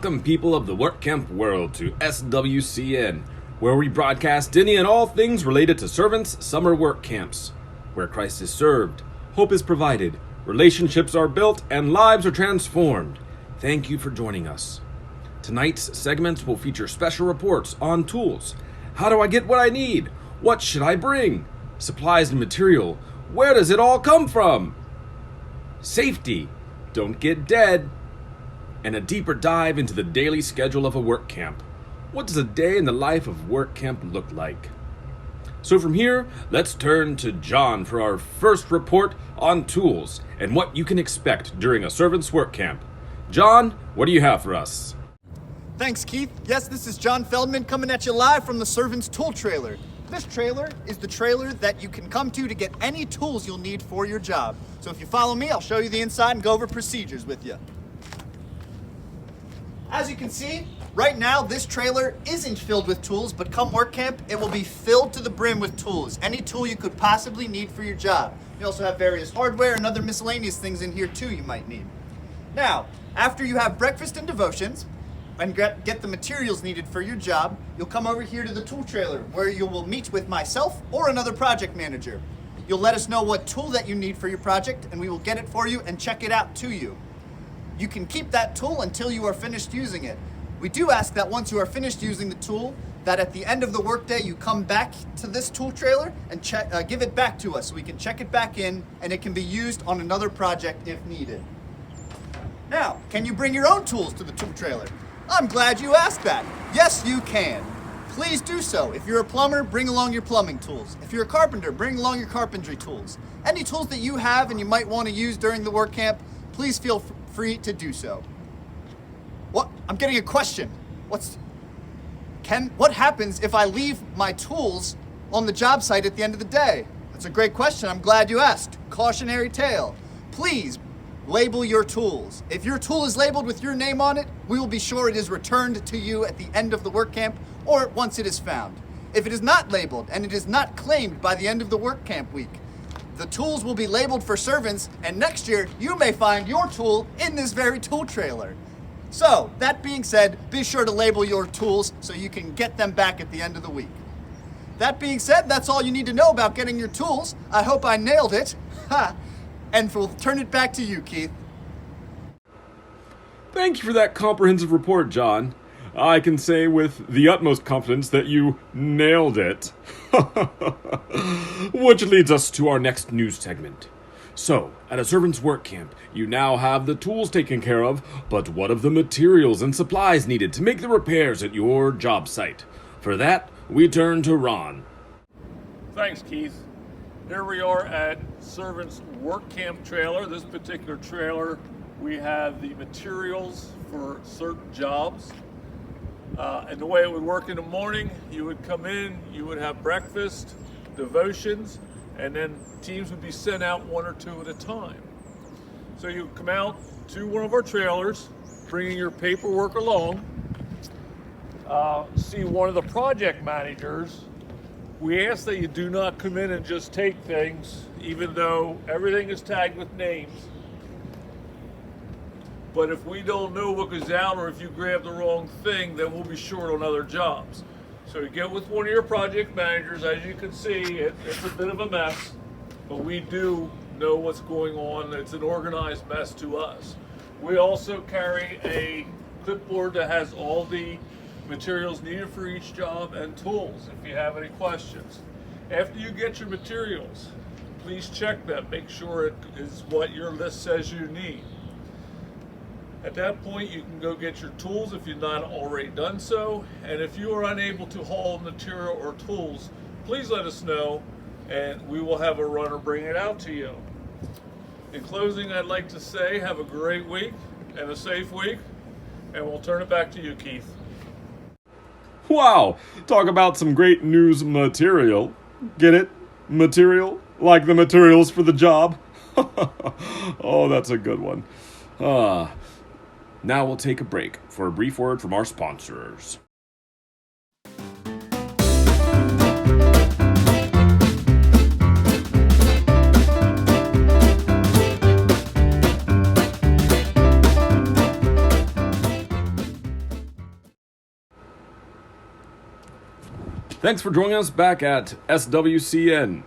Welcome, people of the WorkCamp world, to SWCN, where we broadcast any and all things related to servants' summer work camps, where Christ is served, hope is provided, relationships are built, and lives are transformed. Thank you for joining us. Tonight's segments will feature special reports on tools. How do I get what I need? What should I bring? Supplies and material. Where does it all come from? Safety. Don't get dead. And a deeper dive into the daily schedule of a work camp. What does a day in the life of work camp look like? So from here, let's turn to John for our first report on tools and what you can expect during a Servants Work Camp. John, what do you have for us? Thanks, Keith. Yes, this is John Feldman coming at you live from the Servants Tool Trailer. This trailer is the trailer that you can come to get any tools you'll need for your job. So if you follow me, I'll show you the inside and go over procedures with you. As you can see, right now this trailer isn't filled with tools, but come work camp, it will be filled to the brim with tools. Any tool you could possibly need for your job. You also have various hardware and other miscellaneous things in here too you might need. Now, after you have breakfast and devotions, and get the materials needed for your job, you'll come over here to the tool trailer where you will meet with myself or another project manager. You'll let us know what tool that you need for your project and we will get it for you and check it out to you. You can keep that tool until you are finished using it. We do ask that once you are finished using the tool, that at the end of the workday you come back to this tool trailer and give it back to us so we can check it back in and it can be used on another project if needed. Now, can you bring your own tools to the tool trailer? I'm glad you asked that. Yes, you can. Please do so. If you're a plumber, bring along your plumbing tools. If you're a carpenter, bring along your carpentry tools. Any tools that you have and you might want to use during the work camp, please feel free to do so. What? I'm getting a question. What happens if I leave my tools on the job site at the end of the day? That's a great question. I'm glad you asked. Cautionary tale. Please label your tools. If your tool is labeled with your name on it, we will be sure it is returned to you at the end of the work camp or once it is found. If it is not labeled and it is not claimed by the end of the work camp week, the tools will be labeled for servants, and next year you may find your tool in this very tool trailer. So, that being said, be sure to label your tools so you can get them back at the end of the week. That being said, that's all you need to know about getting your tools. I hope I nailed it. Ha! And we'll turn it back to you, Keith. Thank you for that comprehensive report, John. I can say with the utmost confidence that you nailed it. Which leads us to our next news segment. So, at a servant's work camp, you now have the tools taken care of, but what of the materials and supplies needed to make the repairs at your job site? For that, we turn to Ron. Thanks, Keith. Here we are at Servants Workcamp Trailer. This particular trailer, we have the materials for certain jobs. And the way it would work in the morning, you would come in, you would have breakfast, devotions, and then teams would be sent out one or two at a time. So you come out to one of our trailers, bringing your paperwork along, see one of the project managers. We ask that you do not come in and just take things, even though everything is tagged with names. But if we don't know what goes out, or if you grab the wrong thing, then we'll be short on other jobs. So you get with one of your project managers. As you can see, it's a bit of a mess, but we do know what's going on. It's an organized mess to us. We also carry a clipboard that has all the materials needed for each job and tools if you have any questions. After you get your materials, please check them. Make sure it is what your list says you need. At that point, you can go get your tools if you've not already done so. And if you are unable to haul material or tools, please let us know and we will have a runner bring it out to you. In closing, I'd like to say have a great week and a safe week, and we'll turn it back to you, Keith. Wow! Talk about some great news material. Get it? Material? Like the materials for the job? Oh, that's a good one. Now we'll take a break for a brief word from our sponsors. Thanks for joining us back at SWCN.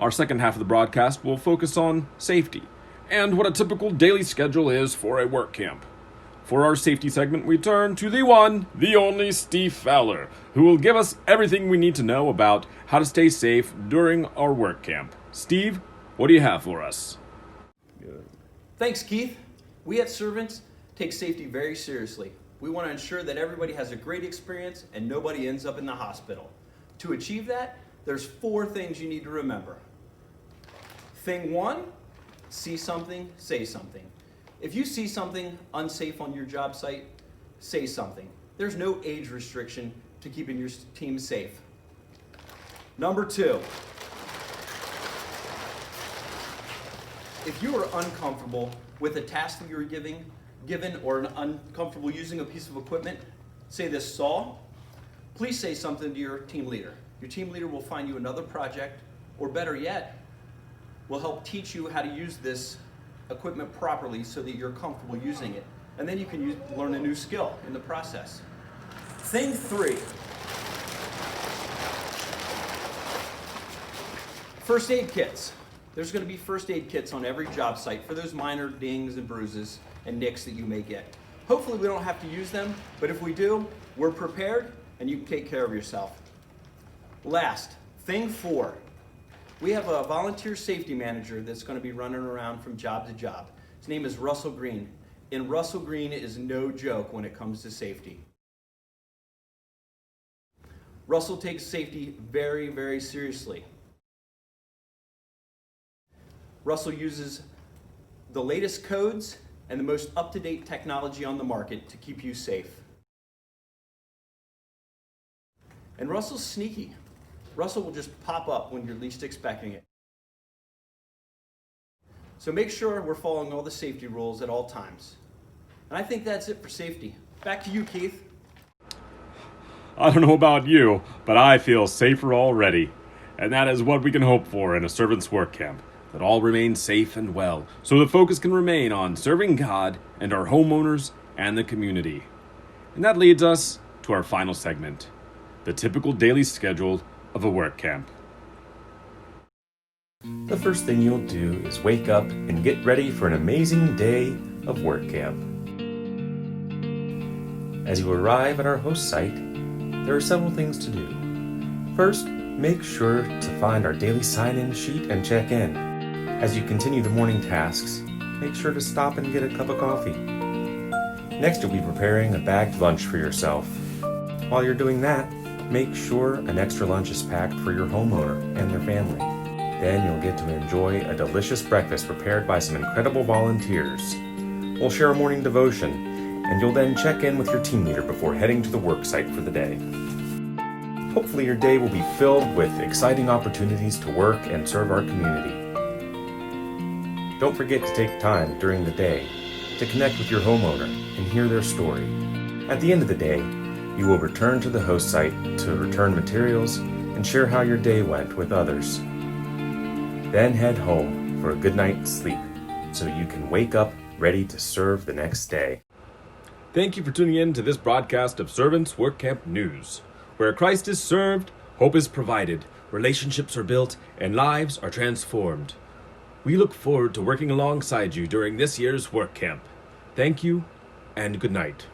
Our second half of the broadcast will focus on safety and what a typical daily schedule is for a work camp. For our safety segment, we turn to the one, the only Steve Fowler, who will give us everything we need to know about how to stay safe during our work camp. Steve, what do you have for us? Thanks, Keith. We at Servants take safety very seriously. We want to ensure that everybody has a great experience and nobody ends up in the hospital. To achieve that, there's 4 things you need to remember. Thing 1, see something, say something. If you see something unsafe on your job site, say something. There's no age restriction to keeping your team safe. Number 2, if you are uncomfortable with a task that you're given or uncomfortable using a piece of equipment, say this, Saul, please say something to your team leader. Your team leader will find you another project, or better yet, will help teach you how to use this equipment properly so that you're comfortable using it. And then you can learn a new skill in the process. Thing 3. First aid kits. There's going to be first aid kits on every job site for those minor dings and bruises and nicks that you may get. Hopefully we don't have to use them, but if we do, we're prepared and you can take care of yourself. Last, thing 4. We have a volunteer safety manager that's going to be running around from job to job. His name is Russell Green, and Russell Green is no joke when it comes to safety. Russell takes safety very, very seriously. Russell uses the latest codes and the most up-to-date technology on the market to keep you safe. And Russell's sneaky. Russell will just pop up when you're least expecting it. So make sure we're following all the safety rules at all times. And I think that's it for safety. Back to you, Keith. I don't know about you, but I feel safer already. And that is what we can hope for in a servant's work camp, that all remain safe and well, so the focus can remain on serving God and our homeowners and the community. And that leads us to our final segment, the typical daily schedule of a work camp. The first thing you'll do is wake up and get ready for an amazing day of work camp. As you arrive at our host site, there are several things to do. First, make sure to find our daily sign-in sheet and check in. As you continue the morning tasks, make sure to stop and get a cup of coffee. Next, you'll be preparing a bagged lunch for yourself. While you're doing that, make sure an extra lunch is packed for your homeowner and their family. Then you'll get to enjoy a delicious breakfast prepared by some incredible volunteers. We'll share a morning devotion, and you'll then check in with your team leader before heading to the work site for the day. Hopefully your day will be filled with exciting opportunities to work and serve our community. Don't forget to take time during the day to connect with your homeowner and hear their story. At the end of the day, you will return to the host site to return materials and share how your day went with others. Then head home for a good night's sleep so you can wake up ready to serve the next day. Thank you for tuning in to this broadcast of Servants Workcamp News, where Christ is served, hope is provided, relationships are built, and lives are transformed. We look forward to working alongside you during this year's work camp. Thank you, and good night.